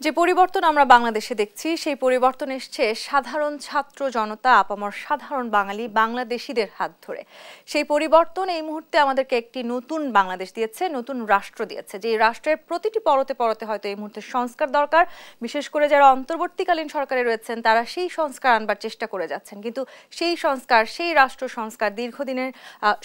যে পরিবর্তন আমরা বাংলাদেশে দেখছি সেই পরিবর্তন এসছে সাধারণ ছাত্র জনতা আপামর সাধারণ বাঙালি বাংলাদেশিদের হাত ধরে। সেই পরিবর্তন এই মুহূর্তে আমাদেরকে একটি নতুন বাংলাদেশ দিয়েছে, নতুন রাষ্ট্র দিয়েছে, যে রাষ্ট্রের প্রতিটি পরতে পরতে হয়তো এই মুহূর্তে সংস্কার দরকার। বিশেষ করে যারা অন্তর্বর্তীকালীন সরকারে রয়েছেন তারা সেই সংস্কার আনবার চেষ্টা করে যাচ্ছেন, কিন্তু সেই সংস্কার, সেই রাষ্ট্র সংস্কার দীর্ঘদিনের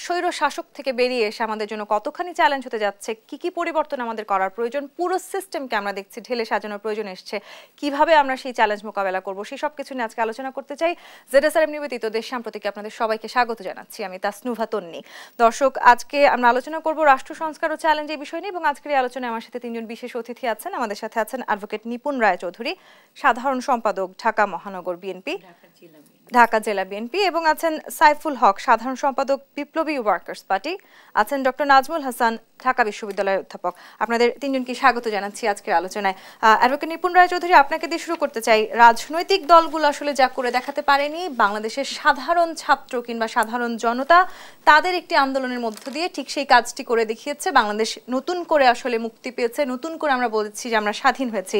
স্বৈর শাসক থেকে বেরিয়ে এসে আমাদের জন্য কতখানি চ্যালেঞ্জ হতে যাচ্ছে, কি পরিবর্তন আমাদের করার প্রয়োজন, পুরো সিস্টেমকে আমরা দেখছি ঢেলে সাজানোর প্রয়োজন এসছে, কিভাবে আমরা সেই চ্যালেঞ্জ মোকাবেলা করব, সেই সব কিছু নিয়ে আজকে আলোচনা করতে চাই। জেডএসআরএম নিবেদিত দেশ সাম্প্রতিকে আপনাদের সবাইকে স্বাগত জানাচ্ছি। আমি তাসনুভা তন্নি। দর্শক, আজকে আমরা আলোচনা করব রাষ্ট্র সংস্কার ও চ্যালেঞ্জ এই বিষয় নিয়ে, এবং আজকের এই আলোচনায় আমার সাথে তিনজন বিশেষ অতিথি আছেন। আমাদের সাথে আছেন অ্যাডভোকেট নিপুণ রায়চৌধুরী, সাধারণ সম্পাদক ঢাকা মহানগর বিএনপি, ঢাকা জেলা বিএনপি, এবং আছেন সাইফুল হক, সাধারণ সম্পাদক বিপ্লবী ওয়ার্কার্স পার্টি, আছেন ডক্টর নাজমুল হাসান, ঢাকা বিশ্ববিদ্যালয়ের অধ্যাপক। আপনাদের তিনজনকে স্বাগত জানাচ্ছি আজকের আলোচনায়। অ্যাডভোকেট নিপুণ রায়চৌধুরী, আপনাকে দিয়ে শুরু করতে চাই। রাজনৈতিক দলগুলো আসলে যা করে দেখাতে পারেনি, বাংলাদেশের সাধারণ ছাত্র কিংবা সাধারণ জনতা তাদের একটি আন্দোলনের মধ্য দিয়ে ঠিক সেই কাজটি করে দেখিয়েছে। বাংলাদেশ নতুন করে আসলে মুক্তি পেয়েছে, নতুন করে আমরা বলছি যে আমরা স্বাধীন হয়েছি।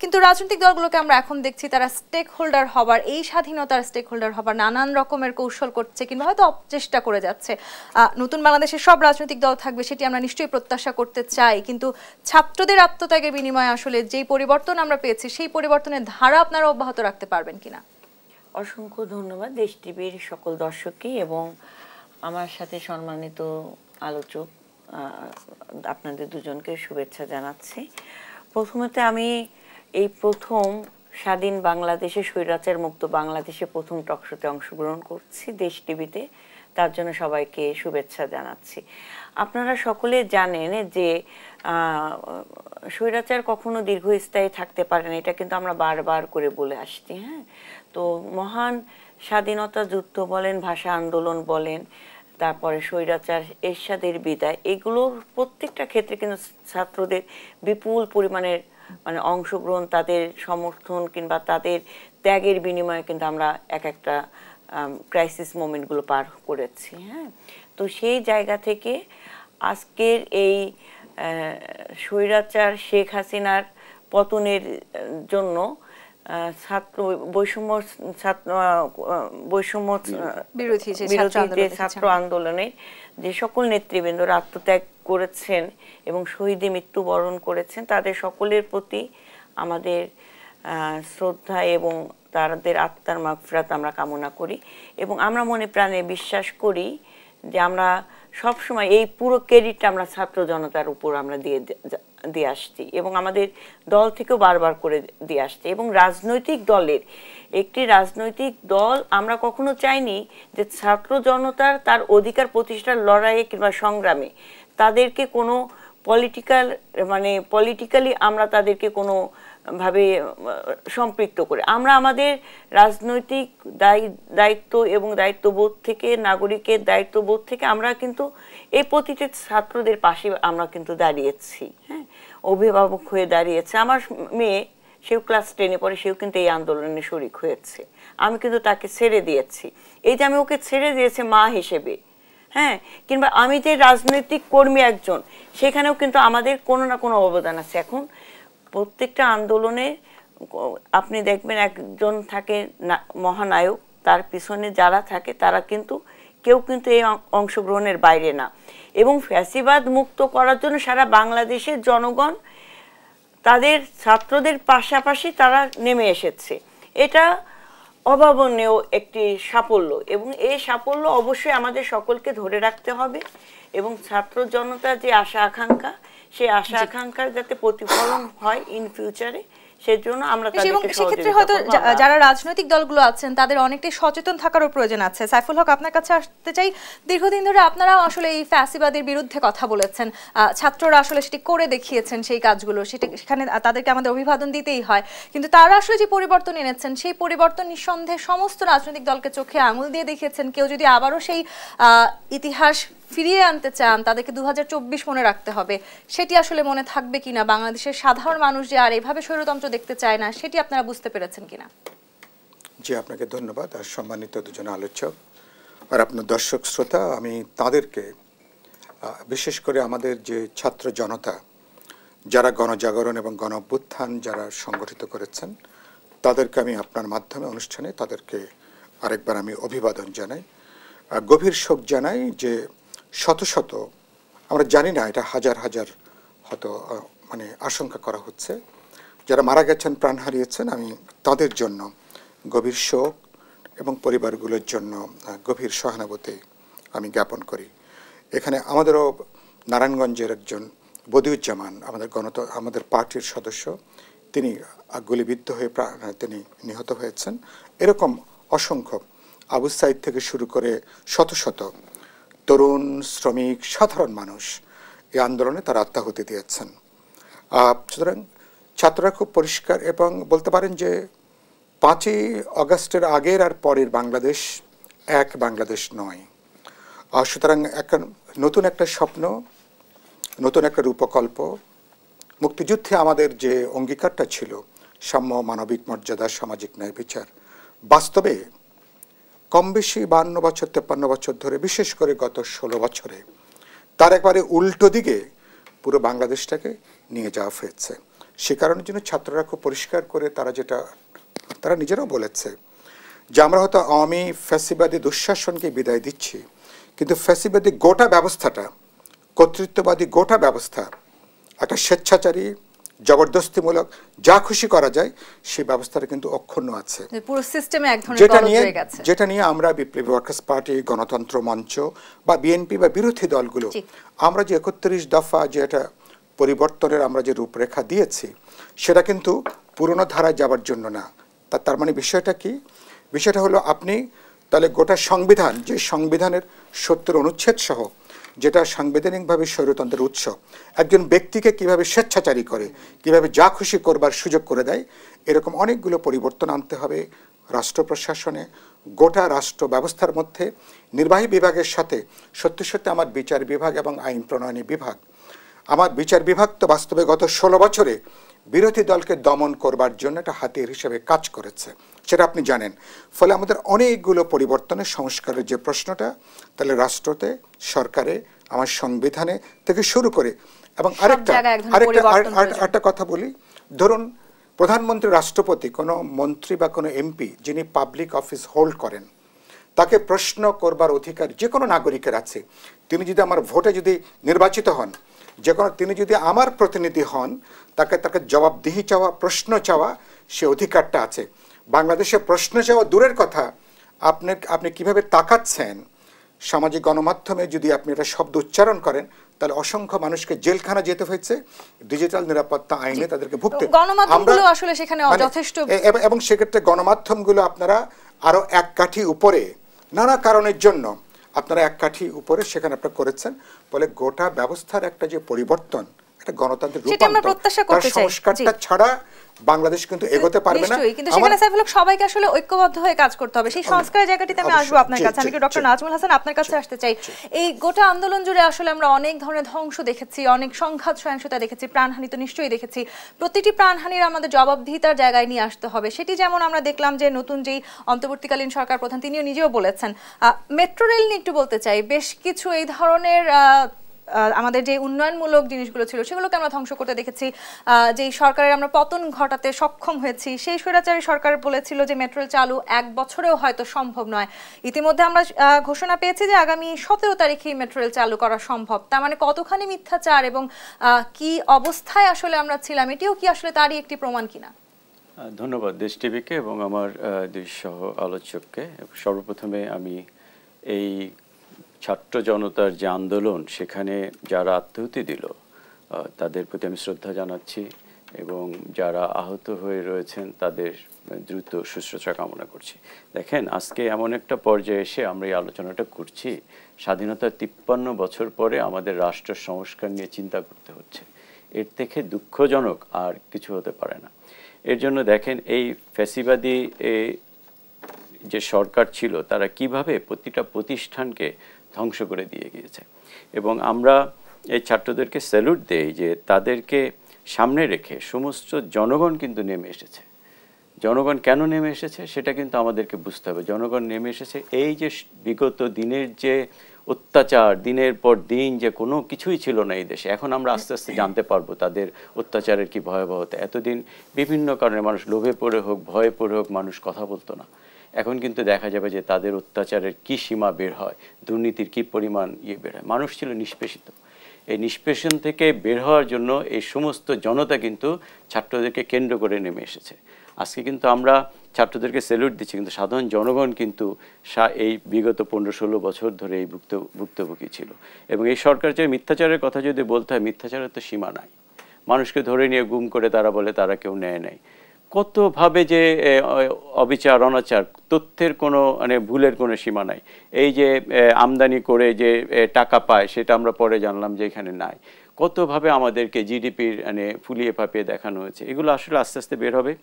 কিন্তু রাজনৈতিক দলগুলোকে আমরা এখন দেখছি তারা স্টেক হোল্ডার হবার, এই স্বাধীনতার স্টেক হোল্ডার হবার নানান রকমের কৌশল করছে কিংবা হয়তো চেষ্টা করে যাচ্ছে। নতুন বাংলাদেশের সব রাজনৈতিক দল থাকবে সেটি আমরা নিশ্চয়ই প্রত্যাশা করতে চাই, কিন্তু ছাত্রদের আত্মত্যাগের বিনিময়ে আসলে যেই পরিবর্তন আমরা পেয়েছি সেই পরিবর্তনের ধারা আপনারা অব্যাহত রাখতে পারবেন কিনা? অসংখ্য ধন্যবাদ দেশ টিভির সকল দর্শককে এবং আমার সাথে সম্মানিত আলোচক আপনাদের দুজনকে শুভেচ্ছা জানাচ্ছি। প্রথমত আমি এই প্রথম স্বাধীন বাংলাদেশে স্বৈরাচার মুক্ত বাংলাদেশে প্রথম টকশোতে অংশগ্রহণ করছি দেশ টিভিতে, তার জন্য সবাইকে শুভেচ্ছা জানাচ্ছি। আপনারা সকলে জানেন যে স্বৈরাচার কখনো দীর্ঘস্থায়ী থাকতে পারে না, এটা কিন্তু আমরা বারবার করে বলে আসছি। হ্যাঁ, তো মহান স্বাধীনতা যুদ্ধ বলেন, ভাষা আন্দোলন বলেন, তারপরে স্বৈরাচার এরশাদের বিদায়, এগুলোর প্রত্যেকটা ক্ষেত্রে কিন্তু ছাত্রদের বিপুল পরিমাণের অংশগ্রহণ, তাদের সমর্থন কিংবা তাদের ত্যাগের বিনিময়ে কিন্তু আমরা এক একটা ক্রাইসিস মোমেন্টগুলো পার করেছি। হ্যাঁ, তো সেই জায়গা থেকে আজকের এই স্বৈরাচার শেখ হাসিনার পতনের জন্য বৈষম্য বিরোধী ছাত্র আন্দোলনে যে সকল নেতৃবৃন্দরা আত্মত্যাগ করেছেন এবং শহীদে মৃত্যুবরণ করেছেন তাদের সকলের প্রতি আমাদের শ্রদ্ধা এবং তাদের আত্মার মাগফিরাত আমরা কামনা করি। এবং আমরা মনে প্রাণে বিশ্বাস করি যে আমরা সবসময় এই পুরো ক্রেডিটটা আমরা ছাত্র জনতার উপর আমরা দিয়ে আসছি এবং আমাদের দল থেকেও বারবার করে দিয়ে আসছি। এবং রাজনৈতিক দলের একটি রাজনৈতিক দল আমরা কখনো চাইনি যে ছাত্র জনতার তার অধিকার প্রতিষ্ঠার লড়াইয়ে কিংবা সংগ্রামে তাদেরকে কোনো পলিটিক্যালি আমরা তাদেরকে কোনো ভাবে সম্পৃক্ত করে আমরা আমাদের রাজনৈতিক দায়িত্ব এবং দায়িত্ববোধ থেকে, নাগরিকের দায়িত্ববোধ থেকে আমরা কিন্তু এই প্রতিটি ছাত্রদের পাশে আমরা কিন্তু দাঁড়িয়েছি। হ্যাঁ, অভিভাবক হয়ে দাঁড়িয়েছে। আমার মেয়ে, সেও ক্লাস 10-এ পড়ে, সেও কিন্তু এই আন্দোলনে শরিক হয়েছে। আমি কিন্তু তাকে ছেড়ে দিয়েছি। এই যে আমি ওকে ছেড়ে দিয়েছি মা হিসেবে, হ্যাঁ, কিংবা আমি যে রাজনৈতিক কর্মী একজন, সেখানেও কিন্তু আমাদের কোনো না কোনো অবদান আছে। এখন প্রত্যেকটা আন্দোলনে আপনি দেখবেন একজন থাকে মহানায়ক, তার পিছনে যারা থাকে তারা কিন্তু কেউ কিন্তু এই অংশগ্রহণের বাইরে না। এবং ফ্যাসিবাদ মুক্ত করার জন্য সারা বাংলাদেশের জনগণ তাদের ছাত্রদের পাশাপাশি তারা নেমে এসেছে। এটা অভাবনীয় একটি সাফল্য এবং এই সাফল্য অবশ্যই আমাদের সকলকে ধরে রাখতে হবে এবং ছাত্র জনতার যে আশা আকাঙ্ক্ষা, সেই আশা আকাঙ্ক্ষার যাতে প্রতিফলন হয় ইন ফিউচারে, সেজন্য আমরা সেক্ষেত্রে হয়তো যারা রাজনৈতিক দলগুলো আছেন তাদের অনেকটাই সচেতন থাকারও প্রয়োজন আছে। সাইফুল হক, আপনার কাছে আসতে চাই। দীর্ঘদিন ধরে আপনারাও আসলে এই ফ্যাসিবাদের বিরুদ্ধে কথা বলেছেন, ছাত্ররা আসলে সেটি করে দেখিয়েছেন সেই কাজগুলো, সেখানে তাদেরকে আমাদের অভিবাদন দিতেই হয়, কিন্তু তারা আসলে যে পরিবর্তন এনেছেন সেই পরিবর্তন নিঃসন্দেহে সমস্ত রাজনৈতিক দলকে চোখে আঙুল দিয়ে দেখিয়েছেন। কেউ যদি আবারও সেই ইতিহাস ফিরিয়ে আনতে চান, তাদেরকে 2024 মনে রাখতে হবে। সেটি আসলে মনে থাকবে কিনা, বাংলাদেশের সাধারণ মানুষ যে আর এভাবে স্বৈরতন্ত্র দেখতে চায় না, সেটি আপনারা বুঝতে পেরেছেন কিনা? জি, আপনাকে ধন্যবাদ। আর সম্মানিত দুজন আলোচক আর আপনার দর্শক শ্রোতা, আমি তাদেরকে বিশেষ করে আমাদের যে ছাত্র জনতা যারা গণজাগরণ এবং গণ অভ্যুত্থান যারা সংগঠিত করেছেন, তাদেরকে আমি আপনার মাধ্যমে অনুষ্ঠানে তাদেরকে আরেকবার আমি অভিবাদন জানাই, গভীর শোক জানাই যে শত শত, আমরা জানি না এটা হাজার হাজার হয়তো মানে আশঙ্কা করা হচ্ছে, যারা মারা গেছেন, প্রাণ হারিয়েছেন, আমি তাদের জন্য গভীর শোক এবং পরিবারগুলোর জন্য গভীর সহানুভূতি আমি জ্ঞাপন করি। এখানে আমাদেরও নারায়ণগঞ্জের একজন বদিউজ্জামান আমাদের পার্টির সদস্য, তিনি গুলিবিদ্ধ হয়ে তিনি নিহত হয়েছেন। এরকম অসংখ্য আবু সাইদ থেকে শুরু করে শত শত তরুণ, শ্রমিক, সাধারণ মানুষ এই আন্দোলনে তারা আত্মাহুতি দিয়েছেন। সুতরাং ছাত্ররা খুব পরিষ্কার এবং বলতে পারেন যে 5ই আগস্টের আগের আর পরের বাংলাদেশ এক বাংলাদেশ নয়। সুতরাং নতুন একটা স্বপ্ন, নতুন একটা রূপকল্প, মুক্তিযুদ্ধে আমাদের যে অঙ্গীকারটা ছিল সাম্য, মানবিক মর্যাদা, সামাজিক ন্যায় বিচার, বাস্তবে কম বেশি 52 বছর 53 বছর ধরে, বিশেষ করে গত 16 বছরে তার একবারে উল্টো দিকে পুরো বাংলাদেশটাকে নিয়ে যাওয়া হয়েছে। সে কারণের জন্য ছাত্ররা খুব পরিষ্কার করে তারা নিজেরাও বলেছে যে আমরা হয়তো আওয়ামী ফ্যাসিবাদী দুঃশাসনকে বিদায় দিচ্ছি, কিন্তু ফ্যাসিবাদী গোটা ব্যবস্থাটা, কর্তৃত্ববাদী গোটা ব্যবস্থা, একটা স্বেচ্ছাচারী জবরদস্তিমূলক যা খুশি করা যায় সেই ব্যবস্থাটা কিন্তু অক্ষুণ্ণ আছে। পুরো সিস্টেমে এক ধরনের গলদ হয়ে গেছে। যেটা নিয়ে আমরা বিপ্লবী ওয়ার্কার্স পার্টি, গণতন্ত্র মঞ্চ বা বিএনপি বা বিরোধী দলগুলো আমরা যে 31 দফা যে এটা পরিবর্তনের আমরা যে রূপরেখা দিয়েছি, সেটা কিন্তু পুরনো ধারায় যাবার জন্য না। তার মানে বিষয়টা কি? বিষয়টা হলো আপনি তাহলে গোটা সংবিধান, যে সংবিধানের 70 অনুচ্ছেদ সহ, যেটা সাংবিধানিকভাবে স্বৈরতন্ত্রের উৎস, একজন ব্যক্তিকে কিভাবে স্বেচ্ছাচারী করে, কিভাবে যা খুশি করবার সুযোগ করে দেয়, এরকম অনেকগুলো পরিবর্তন আনতে হবে রাষ্ট্র প্রশাসনে, গোটা রাষ্ট্র ব্যবস্থার মধ্যে। নির্বাহী বিভাগের সাথে সত্যি সত্যি আমার বিচার বিভাগ এবং আইন প্রণয়নী বিভাগ, আমার বিচার বিভাগ তো বাস্তবে গত 16 বছরে বিরোধী দলকে দমন করবার জন্য একটা হাতিয়ার হিসেবে কাজ করেছে, সেটা আপনি জানেন। ফলে আমাদের অনেকগুলো পরিবর্তনের, সংস্কারের যে প্রশ্নটা, তাহলে রাষ্ট্রতে, সরকারে, আমার সংবিধানে থেকে শুরু করে, এবং আরেকটা কথা বলি, ধরুন প্রধানমন্ত্রী, রাষ্ট্রপতি, কোনো মন্ত্রী বা কোনো এমপি যিনি পাবলিক অফিস হোল্ড করেন, তাকে প্রশ্ন করবার অধিকার যে কোনো নাগরিকের আছে। তিনি যদি আমার ভোটে যদি নির্বাচিত হন, তিনি যদি আমার প্রতিনিধি হন, তাকে জবাবদিহি চাওয়া, প্রশ্ন চাওয়া, সে অধিকারটা আছে। বাংলাদেশে প্রশ্ন চাওয়া দূরের কথা, আপনি কিভাবে তাকাচ্ছেন সামাজিক গণমাধ্যমে যদি আপনি এটা শব্দ উচ্চারণ করেন, তাহলে অসংখ্য মানুষকে জেলখানা যেতে হয়েছে ডিজিটাল নিরাপত্তা আইনে তাদেরকে ভুগতে। গণমাধ্যমগুলো আসলে সেখানে যথেষ্ট, এবং সেক্ষেত্রে গণমাধ্যমগুলো আপনারা আরো এক কাঠি উপরে, নানা কারণের জন্য আপনারা এক কাঠি উপরে সেখানে আপনারা করেছেন। বলে গোটা ব্যবস্থার একটা যে পরিবর্তন, একটা গণতান্ত্রিক রূপান্তর, সংস্কারটা ছাড়া বাংলাদেশ কিন্তু এগোতে পারবে না। কিন্তু সেখানে সাইফুল হক সবাইকে আসলে ঐক্যবদ্ধ হয়ে কাজ করতে হবে। সেই সংস্কারের জায়গাটিতে আমি আসবো আপনার কাছে। আমি ডক্টর নাজমুল হাসান আপনার কাছে আসতে চাই। এই গোটা আন্দোলন জুড়ে আসলে আমরা অনেক ধরনের ধ্বংস দেখেছি, অনেক সংঘাত সহিংসতা দেখেছি, প্রাণহানি তো নিশ্চয়ই দেখেছি। প্রতিটি প্রাণহানির আমাদের জবাবদিহিতার জায়গায় নিয়ে আসতে হবে। সেটি যেমন আমরা দেখলাম যে নতুন যেই অন্তর্বর্তীকালীন সরকার প্রধান, তিনিও নিজেও বলেছেন। মেট্রো রেল নিয়ে একটু বলতে চাই। বেশ কিছু এই ধরনের আমাদের যে উন্নয়নমূলক জিনিসগুলো ছিল সেগুলোকে আমরা ধ্বংস করতে দেখেছি। যেই সরকারের আমরা পতন ঘটাতে সক্ষম হয়েছি, সেই স্বৈরাচারী সরকার বলেছিল যে মেট্রো রেল চালু 1 বছরেও হয়তো সম্ভব নয়। ইতিমধ্যে আমরা ঘোষণা পেয়েছি যে আগামী 17 তারিখেই মেট্রো রেল চালু করা সম্ভব। তার মানে কতখানি মিথ্যাচার এবং কি অবস্থায় আসলে আমরা ছিলাম, এটিও কি আসলে তারই একটি প্রমাণ কিনা? ধন্যবাদ দেশ টিভিকে এবং আমার দুই সহ আলোচককে। সর্বপ্রথমে আমি এই ছাত্র জনতার যে আন্দোলন, সেখানে যারা আত্মাহুতি দিল তাদের প্রতি আমি শ্রদ্ধা জানাচ্ছি এবং যারা আহত হয়ে রয়েছেন তাদের দ্রুত সুস্থতা কামনা করছি। দেখেন, আজকে এমন একটা পর্যায়ে এসে আমরা এই আলোচনাটা করছি, স্বাধীনতার 53 বছর পরে আমাদের রাষ্ট্র সংস্কার নিয়ে চিন্তা করতে হচ্ছে। এর থেকে দুঃখজনক আর কিছু হতে পারে না। এর জন্য দেখেন, এই ফ্যাসিবাদী যে সরকার ছিল, তারা কিভাবে প্রতিটা প্রতিষ্ঠানকে ধ্বংস করে দিয়ে গিয়েছে। এবং আমরা এই ছাত্রদেরকে স্যালুট দেই যে তাদেরকে সামনে রেখে সমস্ত জনগণ কিন্তু নেমে এসেছে। জনগণ কেন নেমে এসেছে সেটা কিন্তু আমাদেরকে বুঝতে হবে। জনগণ নেমে এসেছে এই যে বিগত দিনের যে অত্যাচার দিনের পর দিন যে কোনো কিছুই ছিল না এই দেশে, এখন আমরা আস্তে আস্তে জানতে পারবো তাদের অত্যাচারের কি ভয়াবহতা। এতদিন বিভিন্ন কারণে মানুষ লোভে পড়ে হোক ভয়ে পড়ে হোক মানুষ কথা বলতো না, এখন কিন্তু দেখা যাবে যে তাদের অত্যাচারের কি সীমা বের হয়, দুর্নীতির কি পরিমাণ বের হয়। মানুষ ছিল নিষ্পেষিত, এই নিষ্পেষণ থেকে বের হওয়ার জন্য এই সমস্ত জনতা কিন্তু ছাত্রদেরকে কেন্দ্র করে নেমে এসেছে। আজকে কিন্তু আমরা ছাত্রদেরকে স্যালুট দিচ্ছি, কিন্তু সাধারণ জনগণ কিন্তু এই বিগত 15-16 বছর ধরে এই ভুক্তভোগী ছিল। এবং এই সরকার যে মিথ্যাচারের কথা যদি বলতে হয়, মিথ্যাচারের তো সীমা নাই। মানুষকে ধরে নিয়ে গুম করে তারা বলে তারা কেউ নেয় নাই, কতভাবে যে অবিচার অনাচার, তথ্যের কোনো মানে ভুলের কোনো সীমা নাই। এই যে আমদানি করে যে টাকা পায় সেটা আমরা পরে জানলাম যে এখানে নাই। কতভাবে আমাদেরকে জিডিপির মানে ফুলিয়ে ফাঁপিয়ে দেখানো হয়েছে। এগুলো আসলে আস্তে আস্তে বের হবে।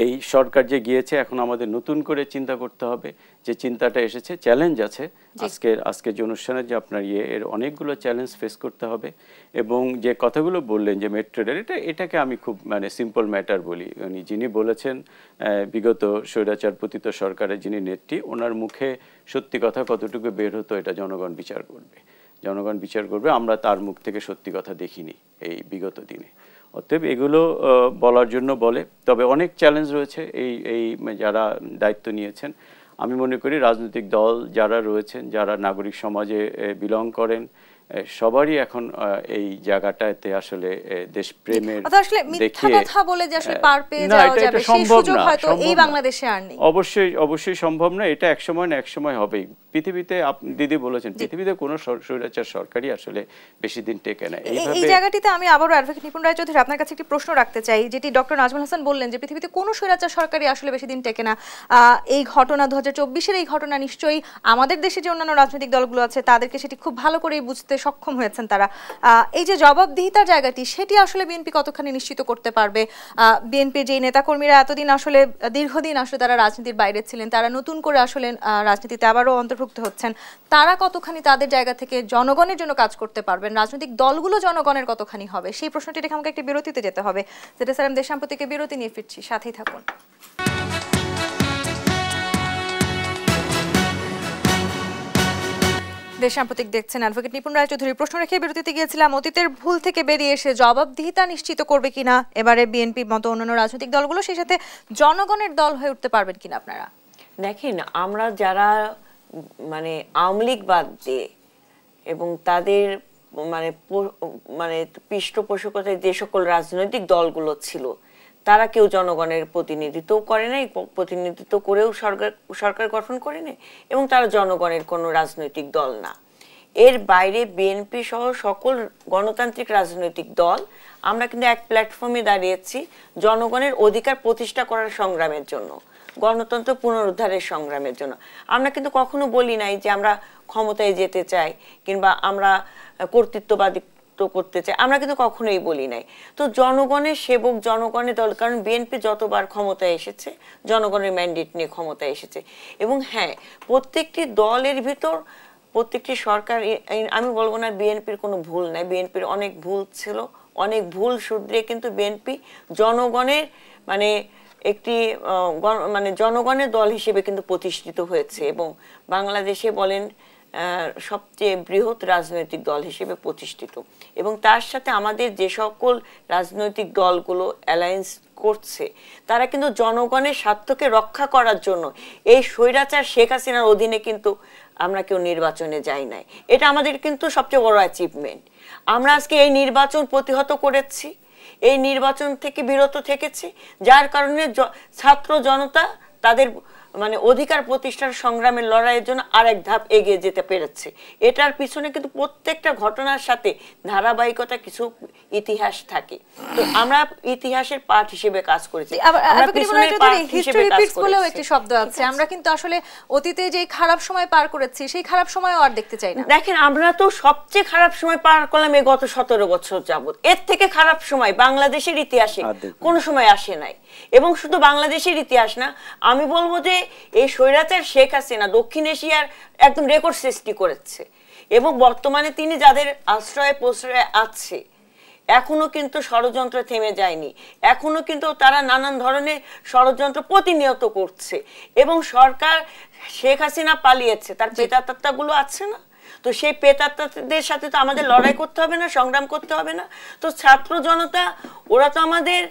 এই সরকার যে গিয়েছে, এখন আমাদের নতুন করে চিন্তা করতে হবে, যে চিন্তাটা এসেছে, চ্যালেঞ্জ আছে। আজকের যে অনুষ্ঠানের যে আপনার এর অনেকগুলো চ্যালেঞ্জ ফেস করতে হবে। এবং যে কথাগুলো বললেন যে মেট্রো রেল, এটাকে আমি খুব মানে সিম্পল ম্যাটার বলি। যিনি বলেছেন বিগত স্বৈরাচার পতিত সরকারের যিনি নেত্রী, ওনার মুখে সত্যি কথা কতটুকু বের হতো এটা জনগণ বিচার করবে। জনগণ বিচার করবে। আমরা তার মুখ থেকে সত্যি কথা দেখিনি এই বিগত দিনে। অতএব এগুলো বলার জন্য বলে। তবে অনেক চ্যালেঞ্জ রয়েছে এই যারা দায়িত্ব নিয়েছেন। আমি মনে করি রাজনৈতিক দল যারা রয়েছেন, যারা নাগরিক সমাজে বিলং করেন, সবারই এখন এই জায়গাটাতে আসলে দেশপ্রেমের আসলে মিথ্যা কথা বলে যে আসলে পার পেয়ে যাওয়া যাবে সেই সুযোগ হয়তো এই বাংলাদেশে আর নেই। অবশ্যই সম্ভব না। এটা এক সময় না এক সময় হবেই। পৃথিবীতে দিদি বলেছেন, পৃথিবীতে কোনো স্বৈরাচার সরকারই আসলে বেশি দিন টেকে না। এই জায়গাটিতে আমি আবারও অ্যাডভোকেট নিপুণ রায় চৌধুরী আপনার কাছে একটি প্রশ্ন রাখতে চাই, যেটি ডক্টর নাজমুল হাসান বললেন যে পৃথিবীতে কোনো স্বৈরাচার সরকারই আসলে বেশি দিন টেকে না। এই ঘটনা 2024-এর এই ঘটনা নিশ্চয়ই আমাদের দেশে যে অন্যান্য রাজনৈতিক দলগুলো আছে তাদেরকে সেটি খুব ভালো করেই বুঝতে সক্ষম হয়েছেন তারা। এই যে জবাবদিহিতার জায়গাটি, সেটি আসলে বিএনপি কতখানি নিশ্চিত করতে পারবে? বিএনপির যে নেতাকর্মীরা এতদিন আসলে দীর্ঘদিন আসলে তারা রাজনীতির বাইরে ছিলেন, তারা নতুন করে আসলে রাজনীতিতে আবারও অন্তর্ভুক্ত হচ্ছেন, তারা কতখানি তাদের জায়গা থেকে জনগণের জন্য কাজ করতে পারবেন? রাজনৈতিক দলগুলো জনগণের কতখানি হবে? সেই প্রশ্নটি রেখে আমাকে একটি বিরতিতে যেতে হবে। যেটা স্যার দেশ সাম্প্রতিক বিরতি নিয়ে ফিরছি, সাথেই থাকুন। দেশ সাম্প্রতিক দেখছেন। অ্যাডভোকেট নিপুণ রায় চৌধুরীর প্রশ্ন রেখে বিরতিতে গিয়েছিলাম, অতীতের ভুল থেকে বেরিয়ে এসে জবাবদিহিতা নিশ্চিত করবে কিনা এবারে বিএনপি মতো অন্যান্য রাজনৈতিক দলগুলো, সেই সাথে জনগণের দল হয়ে উঠতে পারবেন কিনা আপনারা? দেখেন, আমরা যারা মানে আওয়ামী লীগ বাদ দিয়ে এবং তাদের মানে পৃষ্ঠপোষকতায় যে সকল রাজনৈতিক দলগুলো ছিল, তারা কেউ জনগণের প্রতিনিধিত্ব করে নাই, প্রতিনিধিত্ব করেও সরকার গঠন করে নেই, এবং তারা জনগণের কোনো রাজনৈতিক দল না। এর বাইরে বিএনপি সহ সকল গণতান্ত্রিক রাজনৈতিক দল আমরা কিন্তু এক প্ল্যাটফর্মে দাঁড়িয়েছি জনগণের অধিকার প্রতিষ্ঠা করার সংগ্রামের জন্য, গণতন্ত্র পুনরুদ্ধারের সংগ্রামের জন্য। আমরা কিন্তু কখনো বলি নাই যে আমরা ক্ষমতায় যেতে চাই কিংবা আমরা কর্তৃত্ববাদী করতে চাই, আমরা কিন্তু কখনোই বলি নাই। তো জনগণের সেবক, জনগণের দল, কারণ বিএনপি যতবার ক্ষমতায় এসেছে জনগণের ম্যান্ডেট নিয়ে ক্ষমতায় এসেছে। এবং হ্যাঁ, প্রত্যেকটি দলের ভিতর প্রত্যেকটি সরকার, আমি বলবো না বিএনপির কোনো ভুল নাই, বিএনপির অনেক ভুল ছিল, অনেক ভুল শুধরে কিন্তু বিএনপি জনগণের মানে একটি মানে জনগণের দল হিসেবে কিন্তু প্রতিষ্ঠিত হয়েছে এবং বাংলাদেশে বলেন সবচেয়ে বৃহৎ রাজনৈতিক দল হিসেবে প্রতিষ্ঠিত। এবং তার সাথে আমাদের যে সকল রাজনৈতিক দলগুলো অ্যালায়েন্স করছে, তারা কিন্তু জনগণের স্বার্থকে রক্ষা করার জন্য এই স্বৈরাচার শেখ হাসিনার অধীনে কিন্তু আমরা কেউ নির্বাচনে যাই নাই। এটা আমাদের কিন্তু সবচেয়ে বড় অ্যাচিভমেন্ট। আমরা আজকে এই নির্বাচন প্রতিহত করেছি, এই নির্বাচন থেকে বিরত থেকেছি, যার কারণে ছাত্র জনতা তাদের মানে অধিকার প্রতিষ্ঠার সংগ্রামের লড়াইয়ের জন্য আরেক ধাপ এগিয়ে যেতে পেরেছে। এটার পিছনে কিন্তু প্রত্যেকটা ঘটনার সাথে ধারাবাহিকতা কিছু ইতিহাস থাকে। তো আমরা ইতিহাসের পাঠ হিসেবে কাজ করেছি। একটি শব্দ আছে, আমরা কিন্তু আসলে অতীতে যে খারাপ সময় পার করেছি সেই খারাপ সময় আর দেখতে চাই না। দেখেন, আমরা তো সবচেয়ে খারাপ সময় পার করলাম এই গত 17 বছর যাবত। এর থেকে খারাপ সময় বাংলাদেশের ইতিহাসে কোন সময় আসে নাই। এবং শুধু বাংলাদেশের ইতিহাস না, আমি বলবো যে এই স্বৈরাচার শেখ হাসিনা দক্ষিণ এশিয়ার একদম রেকর্ড সৃষ্টি করেছে। এবং বর্তমানে তিনি যাদের আশ্রয় প্রশ্রয় আছে, এখনো কিন্তু ষড়যন্ত্র থেমে যায়নি, এখনো কিন্তু তারা নানান ধরনের ষড়যন্ত্র প্রতিনিয়ত করছে। এবং সরকার, শেখ হাসিনা পালিয়েছে, তার প্রেতাত্মাগুলো আছে না, তো সেই প্রেতাত্মাদের সাথে তো আমাদের লড়াই করতে হবে না, সংগ্রাম করতে হবে না? তো ছাত্র জনতা ওরা তো আমাদের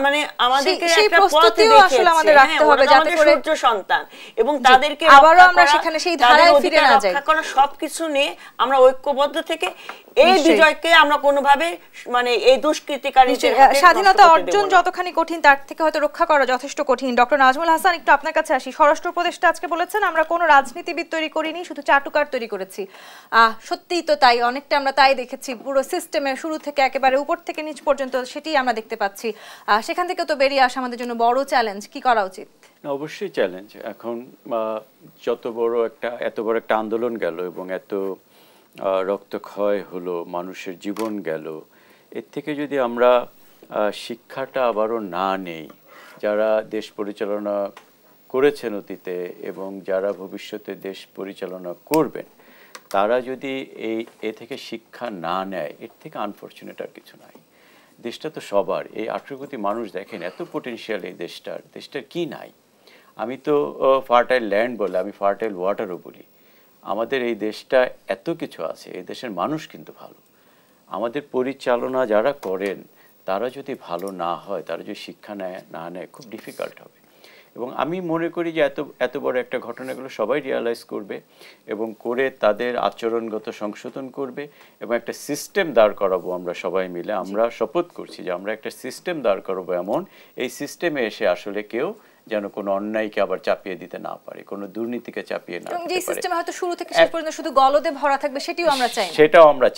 মানে আমাদেরকে একটা পথ দেখিয়েছে, আমাদের সূর্য সন্তান, এবং তাদেরকে আবারও আমরা সেখানে সেই ধারায় ফিরে না যাই, রক্ষা করা সবকিছু নিয়ে আমরা ঐক্যবদ্ধ থেকে এই বিজয়কে আমরা কোনোভাবে মানে এই দুষ্কৃতিকারীদের স্বাধীনতা অর্জন যতখানি কঠিন তার থেকে হয়তো রক্ষা করা যথেষ্ট কঠিন। ডক্টর নাজমুল হাসান, একটু আপনার কাছে আসি। স্বরাষ্ট্র উপদেষ্টা আজকে বলেছেন আমরা কোনো রাজনীতিবিদ তৈরি করিনি, শুধু চাটুকার তৈরি করেছি। সত্যিই তো তাই, অনেকটা আমরা তাই দেখেছি, পুরো সিস্টেমের শুরু থেকে একেবারে উপর থেকে নিচ পর্যন্ত সেটি আমরা দেখতে পাচ্ছি। সেখান থেকে তো বেরিয়ে আসা আমাদের জন্য বড় চ্যালেঞ্জ, কি করা উচিত? অবশ্যই চ্যালেঞ্জ। এখন এত বড় একটা আন্দোলন গেল এবং এত রক্তক্ষয় হলো, মানুষের জীবন গেল, এর থেকে যদি আমরা শিক্ষাটা আবারও না নেই, যারা দেশ পরিচালনা করেছেন অতীতে এবং যারা ভবিষ্যতে দেশ পরিচালনা করবেন, তারা যদি এ থেকে শিক্ষা না নেয়, এর থেকে আনফরচুনেট আর কিছু নাই। দেশটা তো সবার, এই 18 কোটি মানুষ দেখেন, এত পোটেনশিয়াল এই দেশটার কি নাই? আমি তো ফার্টাইল ল্যান্ড বলে, আমি ফার্টাইল ওয়াটারও বলি। আমাদের এই দেশটা এত কিছু আছে, এই দেশের মানুষ কিন্তু ভালো। আমাদের পরিচালনা যারা করেন তারা যদি ভালো না হয়, তারা যদি শিক্ষা না নেয়, খুব ডিফিকাল্ট হবে। এবং আমি মনে করি যে এত বড় একটা ঘটনাগুলো সবাই রিয়ালাইজ করবে এবং করে তাদের আচরণগত সংশোধন করবে এবং একটা সিস্টেম দাঁড় করাবো আমরা সবাই মিলে। আমরা শপথ করছি যে আমরা একটা সিস্টেম দাঁড় করাবো, এমন এই সিস্টেমে এসে আসলে কেউ যেন কোনো অন্যায়কে আবার চাপিয়ে দিতে না পারে, কোনো দুর্নীতিকে চাপিয়ে না দিতে পারে। যে সিস্টেমে হয়তো শুরু থেকে শেষ পর্যন্ত শুধু গলদে ভরা থাকবে, সেটাও আমরা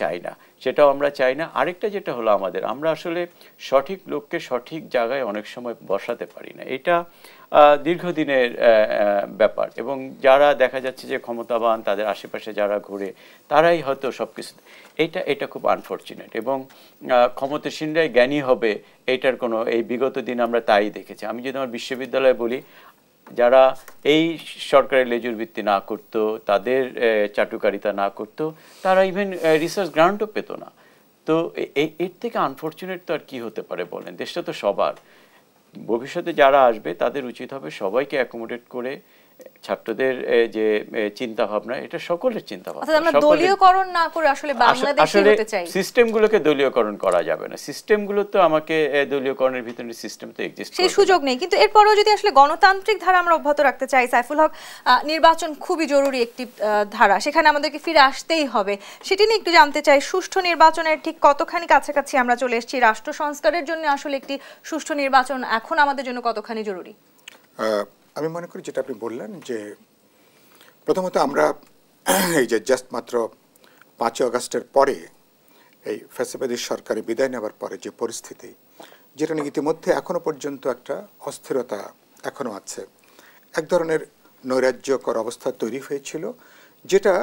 চাই না। আরেকটা যেটা হলো আমরা আসলে সঠিক লোককে সঠিক জায়গায় অনেক সময় বসাতে পারি না, এটা দীর্ঘদিনের ব্যাপার। এবং যারা দেখা যাচ্ছে যে ক্ষমতাবান, তাদের আশেপাশে যারা ঘুরে, তারাই হয়তো সবকিছু, এটা খুব আনফরচুনেট। এবং ক্ষমতাসীনরাই জ্ঞানী হবে, এই বিগত দিন আমরা তাই দেখেছি। আমি যদি আমার বিশ্ববিদ্যালয়ে বলি, যারা এই সরকারি লেজুর ভিত্তি না করতো, তাদের চাটুকারিতা না করতো, তারা ইভেন রিসার্চ গ্রান্টও পেত না। তো এর থেকে আনফরচুনেট তো আর কি হতে পারে বলেন? দেশটা তো সবার। ভবিষ্যতে যারা আসবে তাদের উচিত হবে সবাইকে অ্যাকোমোডেট করে ছাত্রদের যে চিন্তা ভাবনা, এটা সকলের চিন্তা ভাবনা। আমরা দলীয়করণ না করে আসলে বাংলাদেশী হতে চাই। সিস্টেমগুলোকে দলীয়করণ করা যাবে না, সিস্টেমগুলো তো আমাকে দলীয়করণের ভিতরে সিস্টেম তো এক্সিস্ট করে, সেই সুযোগ নেই। কিন্তু এরপরেও যদি আসলে গণতান্ত্রিক ধারা আমরা অব্যাহত রাখতে চাই, সাইফুল হক, নির্বাচন খুবই জরুরি একটি ধারা, সেখানে আমাদেরকে ফিরে আসতেই হবে। সেটি নিয়ে একটু জানতে চাই, সুষ্ঠু নির্বাচনের ঠিক কতখানি কাছাকাছি আমরা চলে এসেছি? রাষ্ট্র সংস্কারের জন্য আসলে একটি সুষ্ঠু নির্বাচন এখন আমাদের জন্য কতখানি জরুরি? আমি মনে করি যেটা আপনি বললেন, যে প্রথমত আমরা এই যে জাস্ট মাত্র 5 আগস্টের পরে এই ফ্যাসিবাদী সরকারের বিদায় নেওয়ার পরে যে পরিস্থিতি, যেটা নিয়ে ইতিমধ্যে এখনো পর্যন্ত একটা অস্থিরতা এখনো আছে, এক ধরনের নৈরাজ্যকর অবস্থা তৈরি হয়েছিল, যেটা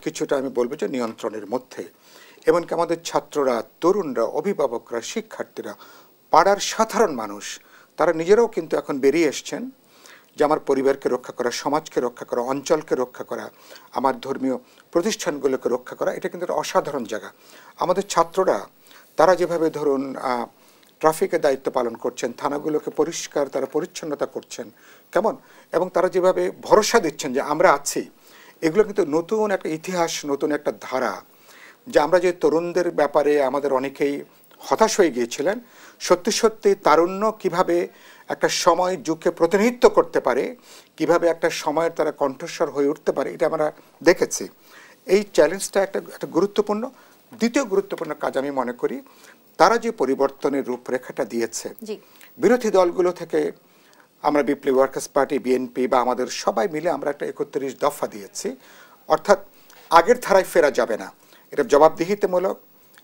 কিছুটা আমি বলবো যে নিয়ন্ত্রণের মধ্যে। এমনকি আমাদের ছাত্ররা, তরুণরা, অভিভাবকরা, শিক্ষার্থীরা, পাড়ার সাধারণ মানুষ, তারা নিজেরাও কিন্তু এখন বেরিয়ে এসছেন যে আমার পরিবারকে রক্ষা করা, সমাজকে রক্ষা করা, অঞ্চলকে রক্ষা করা, আমার ধর্মীয় প্রতিষ্ঠানগুলোকে রক্ষা করা, এটা কিন্তু একটা অসাধারণ জায়গা। আমাদের ছাত্ররা, তারা যেভাবে ধরুন ট্রাফিকের দায়িত্ব পালন করছেন, থানাগুলোকে পরিষ্কার, তারা পরিচ্ছন্নতা করছেন, কেমন, এবং তারা যেভাবে ভরসা দিচ্ছেন যে আমরা আছি, এগুলো কিন্তু নতুন একটা ইতিহাস, নতুন একটা ধারা। যে আমরা যে তরুণদের ব্যাপারে আমাদের অনেকেই হতাশ হয়ে গিয়েছিলেন, সত্যি সত্যি তারুণ্য কিভাবে একটা সময় যুগকে প্রতিনিধিত্ব করতে পারে, কিভাবে একটা সময়ের তারা কণ্ঠস্বর হয়ে উঠতে পারে, এটা আমরা দেখেছি। এই চ্যালেঞ্জটা একটা গুরুত্বপূর্ণ। দ্বিতীয় গুরুত্বপূর্ণ কাজ আমি মনে করি, তারা যে পরিবর্তনের রূপরেখাটা দিয়েছে, বিরোধী দলগুলো থেকে আমরা বিপ্লবী ওয়ার্কার্স পার্টি, বিএনপি বা আমাদের সবাই মিলে আমরা একটা 31 দফা দিয়েছি। অর্থাৎ আগের ধারায় ফেরা যাবে না, এটা জবাবদিহিতামূলক,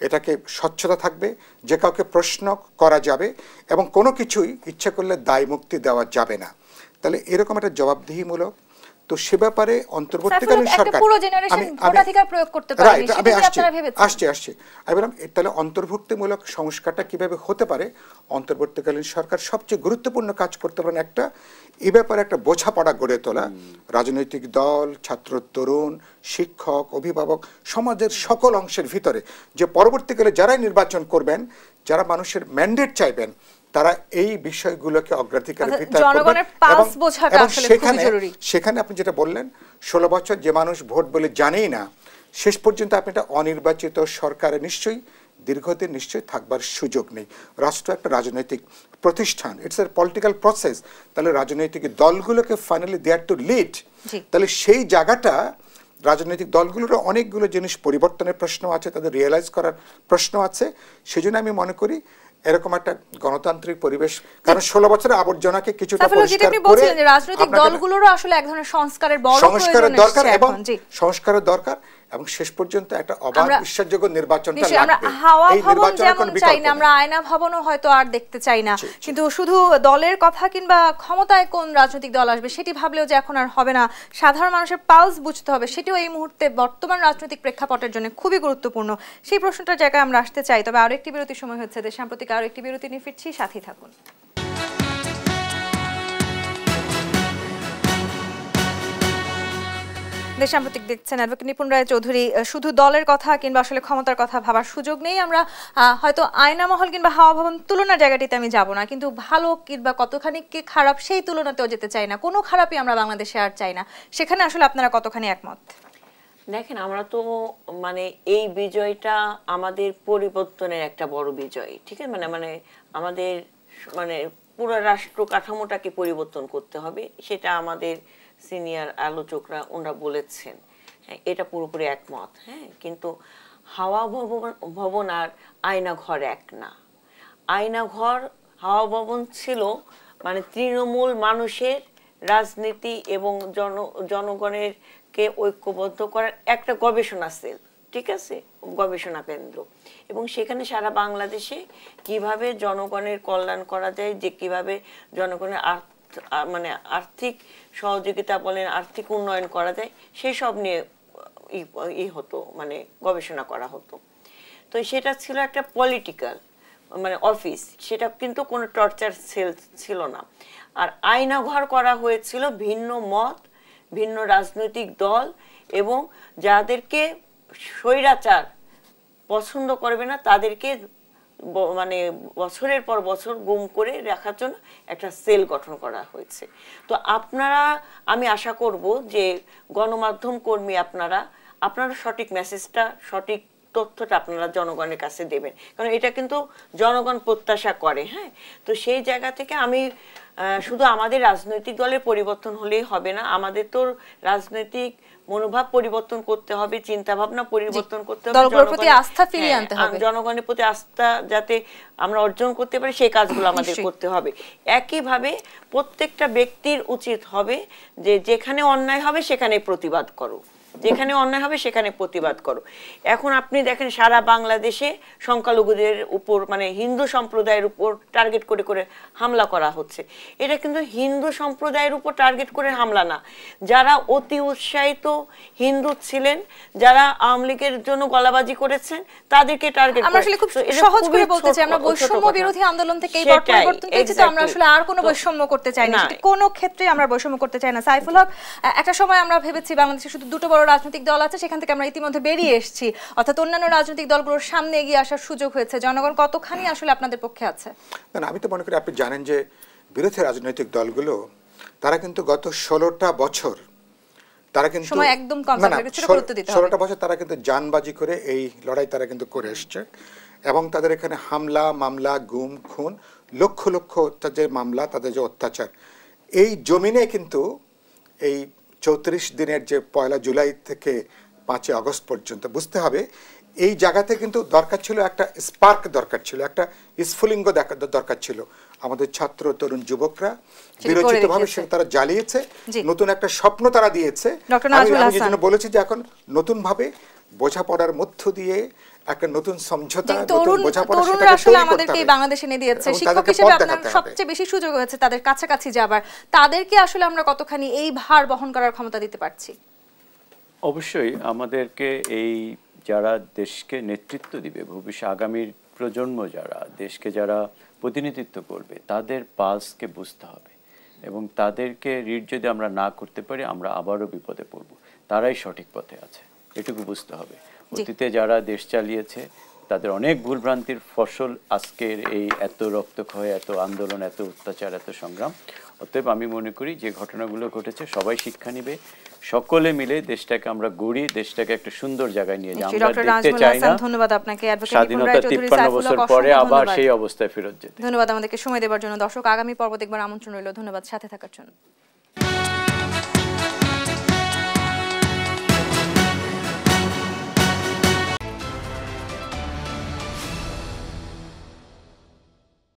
এটাকে স্বচ্ছতা থাকবে, যে কাউকে প্রশ্ন করা যাবে এবং কোনো কিছুই ইচ্ছা করলে দায় মুক্তি দেওয়া যাবে না। তাহলে এরকম একটা জবাবদিহিমূলক তো সে ব্যাপারে অন্তর্বর্তীকালীন সরকার পুরো জেনারেশন ভোটাধিকার প্রয়োগ করতে পারেনি, সেটা কি আপনারা ভেবেছেন? আসছে আমি বললাম তাহলে অন্তর্ভুক্তিমূলক সংস্কারটা কিভাবে হতে পারে। অন্তর্বর্তীকালীন সরকার সবচেয়ে গুরুত্বপূর্ণ কাজ করতে পারেন একটা এই ব্যাপারে একটা বোঝাপড়া গড়ে তোলা, রাজনৈতিক দল, ছাত্র তরুণ, শিক্ষক, অভিভাবক, সমাজের সকল অংশের ভিতরে, যে পরবর্তীকালে যারাই নির্বাচন করবেন, যারা মানুষের ম্যান্ডেট চাইবেন, তারা এই বিষয়গুলোকে অগ্রাধিকারের ভিত্তিতে করবেন। এবং সেখানে আপনি যেটা বললেন 16 বছর যে মানুষ ভোট বলে জানেই না, শেষ পর্যন্ত আপনি একটা অনির্বাচিত সরকারে নিশ্চয়ই দীর্ঘদিন নিশ্চয়ই থাকবার সুযোগ নেই। রাষ্ট্র একটা রাজনৈতিক প্রতিষ্ঠান, ইটস এ পলিটিক্যাল প্রসেস। তাহলে রাজনৈতিক দলগুলোকে finally they are to lead. তাহলে সেই জায়গাটা রাজনৈতিক দলগুলোর অনেকগুলো জিনিস পরিবর্তনের প্রশ্ন আছে, তাদের রিয়েলাইজ করার প্রশ্ন আছে। সেজন্য আমি মনে করি এরকম একটা গণতান্ত্রিক পরিবেশ, কারণ 16 বছরের আবর্জনাকে কিছুটা পরিষ্কার করে রাজনৈতিক দলগুলোরও আসলে এক ধরনের সংস্কারের দরকার এবং সংস্কারের দরকার, এবং শেষ পর্যন্ত একটা অবাধ বিশ্বাসযোগ্য নির্বাচনটা লাগবে। আমরা হাওয়া ভবন যেমন চাই না, আমরা আয়না ভবনও হয়তো আর দেখতে চাই না, কিন্তু শুধু দলের কথা কিংবা ক্ষমতায় কোন রাজনৈতিক দল আসবে সেটি ভাবলেও যে এখন আর হবে না। সাধারণ মানুষের পালস বুঝতে হবে, সেটিও এই মুহূর্তে বর্তমান রাজনৈতিক প্রেক্ষাপটের জন্য খুবই গুরুত্বপূর্ণ। সেই প্রশ্নটার জায়গায় আমরা আসতে চাই। তবে আরো একটি বিরতির সময় হচ্ছে, দেশসাম্প্রতিক আরো একটি বিরতি নিয়ে ফিরছি, সাথেই থাকুন। দেশসাম্প্রতিক দেখছেন, অ্যাডভোকেট নিপুণ রায় চৌধুরী। শুধু দলের কথা কিংবা আসলে ক্ষমতার কথা ভাবার সুযোগ নেই। আমরা হয়তো আয়না মহল কিংবা হাওয়া ভবন তুলনার জায়গাটিতে আমি যাব না, কিন্তু ভালো কিংবা কতখানি কি খারাপ সেই তুলনাতেও যেতে চাই না। কোনো খারাপই আমরা বাংলাদেশে আর চাই না। সেখানে আসলে আপনারা কতখানি একমত? দেখেন, আমরা তো মানে এই বিজয়টা আমাদের পরিবর্তনের একটা বড় বিজয়, ঠিক আছে? মানে আমাদের পুরো রাষ্ট্র কাঠামোটাকে পরিবর্তন করতে হবে, সেটা আমাদের সিনিয়র আলোচকরা ওনারা বলেছেন। হ্যাঁ, এটা পুরোপুরি একমত। হ্যাঁ, কিন্তু হাওয়া ভবন আর আয়না ঘর এক না। আয়না ঘর, হাওয়া ভবন ছিল মানে তৃণমূল মানুষের রাজনীতি এবং জনগণের কে ঐক্যবদ্ধ করার একটা গবেষণা সেল, ঠিক আছে, গবেষণা কেন্দ্র। এবং সেখানে সারা বাংলাদেশে কিভাবে জনগণের কল্যাণ করা যায়, যে কিভাবে জনগণের আর্থিক সহযোগিতা বলেন, আর্থিক উন্নয়ন করা যায়, সেই সব নিয়ে হতো, মানে গবেষণা করা হতো। তো সেটা ছিল একটা পলিটিক্যাল অফিস, সেটা কিন্তু কোনো টর্চার সেল ছিল না। আর আয়না ঘর করা হয়েছিল ভিন্ন মত, ভিন্ন রাজনৈতিক দল এবং যাদেরকে স্বৈরাচার পছন্দ করবে না তাদেরকে বছরের পর বছর গুম করে রাখার জন্য একটা সেল গঠন করা হয়েছে। তো আমি আশা করব যে গণমাধ্যম কর্মী আপনারা সঠিক মেসেজটা, সঠিক তথ্যটা আপনারা জনগণের কাছে দেবেন, কারণ এটা কিন্তু জনগণ প্রত্যাশা করে। হ্যাঁ, তো সেই জায়গা থেকে আমি শুধু আমাদের রাজনৈতিক দলের পরিবর্তন হলেই হবে না, আমাদের তো রাজনৈতিক মনোভাব পরিবর্তন করতে হবে, চিন্তা ভাবনা পরিবর্তন করতে হবে, জনগণের প্রতি আস্থা যাতে আমরা অর্জন করতে পারি সেই কাজগুলো আমাদের করতে হবে। একইভাবে প্রত্যেকটা ব্যক্তির উচিত হবে যে যেখানে অন্যায় হবে সেখানে প্রতিবাদ করো, যেখানে অন্যায় হবে সেখানে প্রতিবাদ করো। এখন আপনি দেখেন সারা বাংলাদেশে সংখ্যালঘুদের উপর হিন্দু সম্প্রদায়ের উপর টার্গেট করে করে হামলা করা হচ্ছে। এটা কিন্তু হিন্দু সম্প্রদায়ের উপর টার্গেট করে হামলা না, যারা অতি উৎসাহিত হিন্দু ছিলেন, যারা আওয়ামী লীগের জন্য গলাবাজি করেছেন তাদেরকে টার্গেট করে। আমরা আসলে খুব সহজ করে বলতে চাই, আমরা বৈষম্য বিরোধী আন্দোলন থেকে এই পরিবর্তন পেয়েছি, তো আমরা আসলে আর কোনো বৈষম্য করতে চাই না, কোনো ক্ষেত্রে আমরা বৈষম্য করতে চাই না। সাইফুল হক, একটা সময় আমরা ভেবেছি বাংলাদেশে শুধু দুটো বড় রাজনৈতিক দল আছে, সেখান থেকে আমরা ইতিমধ্যে বেরিয়ে এসেছি, অর্থাৎ অন্যান্য রাজনৈতিক দলগুলোর সামনে এগিয়ে আসার সুযোগ হয়েছে। জনগণ কতখানি আসলে আপনাদের পক্ষে আছে? না, আমি তো মনে করি আপনি জানেন যে বিরোধী রাজনৈতিক দলগুলো তারা কিন্তু গত 16টা বছর তারা কিন্তু 16টা বছর তারা কিন্তু জানবাজি করে এই লড়াই তারা কিন্তু করে এসছে, এবং তাদের এখানে হামলা, মামলা, গুম, খুন, লক্ষ লক্ষ তাদের মামলা, তাদের যে অত্যাচার, এই জমিনে কিন্তু এই 34 দিনের যে 1 জুলাই থেকে 5 আগস্ট পর্যন্ত বুঝতে হবে এই জায়গাতে কিন্তু দরকার ছিল একটা স্পার্ক, দরকার ছিল একটা স্ফুলিঙ্গ দরকার ছিল। আমাদের ছাত্র তরুণ যুবকরা বিরোচিতভাবে সেটা তারা জ্বালিয়েছে, নতুন একটা স্বপ্ন তারা দিয়েছে। আমি যেন বলেছি যে এখন নতুনভাবে বোঝাপড়ার মধ্য দিয়ে একটা নতুন সমঝোতা, নতুন তরুণ বোঝাপড়া তরুণরা সেটাকে আসলে তৈরি করতে আমাদেরকে এই হবে। বাংলাদেশে এনে দিয়েছে। এবং শিক্ষক তাদেরকে হিসেবে পথ আপনার দেখাতে হবে। সবচেয়ে বেশি সুযোগ হয়েছে তাদের কাছাকাছি যাবার, তাদেরকে আসলে আমরা কতখানি এই ভার বহন করার ক্ষমতা দিতে পারছি? অবশ্যই আমাদেরকে এই যারা দেশকে নেতৃত্ব দিবে, ভবিষ্যৎ আগামীর প্রজন্ম যারা দেশকে যারা প্রতিনিধিত্ব করবে, তাদের পালসকে বুঝতে হবে এবং তাদেরকে রিড যদি আমরা না করতে পারি আমরা আবারও বিপদে পড়ব। তারাই সঠিক পথে আছে, এটুকু বুঝতে হবে। অতীতে যারা দেশ চালিয়েছে তাদের অনেক ভুলভ্রান্তির ফসল আজকের এই এত রক্তক্ষয়, এত আন্দোলন, এত অত্যাচার, এত সংগ্রাম। অতএব আমি মনে করি যে ঘটনাগুলো ঘটেছে সবাই শিক্ষা নিবে, সকলে মিলে দেশটাকে আমরা গড়ি, দেশটাকে একটা সুন্দর জায়গায় নিয়ে যাই। আমরা দেখতে চাই না ধন্যবাদ আপনাকে স্বাধীনতা 53 বছর পরে আবার সেই অবস্থায় ফেরত যেতে। ধন্যবাদ আমাদেরকে সময় দেওয়ার জন্য। দর্শক, আগামী পর্ব দেখবার আমন্ত্রণ রইল। ধন্যবাদ সাথে থাকার জন্য।